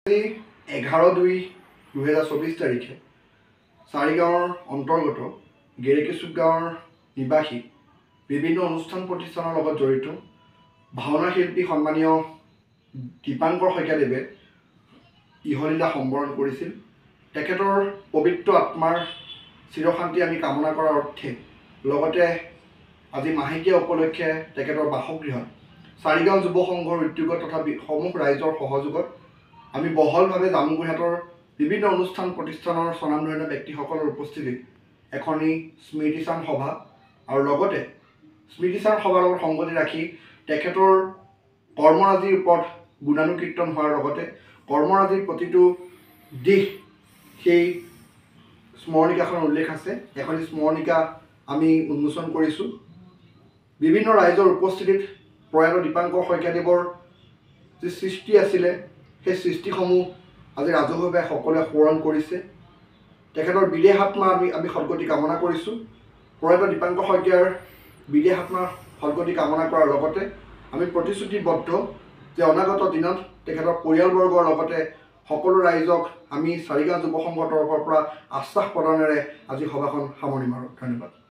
11/2/2024 তাৰিখে চাৰিগাঁৱৰ অন্তৰ্গত গেৰেকিচুক গাঁৱৰ নিবাসী বিভিন্ন অনুষ্ঠান প্ৰতিষ্ঠানৰ লগত জড়িত ভাওনা শিল্পী সন্মানীয় দীপাংকৰ শইকীয়াদেৱে ইহলীলা সম্বৰণ কৰিছিল। তেখেতৰ পবিত্ৰ আত্মাৰ চিৰশান্তি আমি কামনা কৰাৰ অৰ্থে লগতে আজি মাহেকীয়া উপলক্ষে তেখেতৰ বাসগৃহত চাৰিগাঁও যুৱ সংঘৰ উদ্যোগত তথা সমূহ ৰাইজৰ সহযোগত আমি বহলভাৱে জামুগুৰিহাটৰ বিভিন্ন অনুষ্ঠান প্ৰতিষ্ঠানৰ স্বনামধন্য ব্যক্তিসকলৰ উপস্থিতিত এখনি স্মৃতিচান সভা আৰু লগতে স্মৃতিচান সভাৰ লগত সংগতি ৰাখি তেখেতৰ কৰ্মৰাজিৰ ওপৰত গুণানুকীৰ্তন হোৱাৰ লগতে কৰ্মৰাজিৰ প্ৰতিটো দিশ সেই স্মৰণিকাখন উল্লেখ আছে। এখনি স্মৰণিকা আমি উন্মোচন কৰিছোঁ। বিভিন্ন ৰাইজৰ উপস্থিতিত প্ৰয়াত দীপাংকৰ শইকীয়াদেৱৰ যি সৃষ্টি আছিলে সেই সৃষ্টিসমূহ আজি ৰাজহুৱাভাৱে সকলোৱে সোঁৱৰণ কৰিছে। তেখেতৰ বিদেহ আত্মা আমি সদ্গতি কামনা কৰিছোঁ। প্ৰয়াত দীপাংকৰ শইকীয়াৰ বিদেহ আত্মাৰ সদ্গতি কামনা কৰাৰ লগতে আমি প্ৰতিশ্ৰুতিবদ্ধ যে অনাগত দিনত তেখেতৰ পৰিয়ালবৰ্গৰ লগতে সকলো ৰাইজক আমি চাৰিগাঁও যুৱ সংঘৰ তৰফৰ পৰা আশ্বাস প্ৰদানেৰে আজি সভাখন সামৰণি মাৰোঁ। ধন্যবাদ।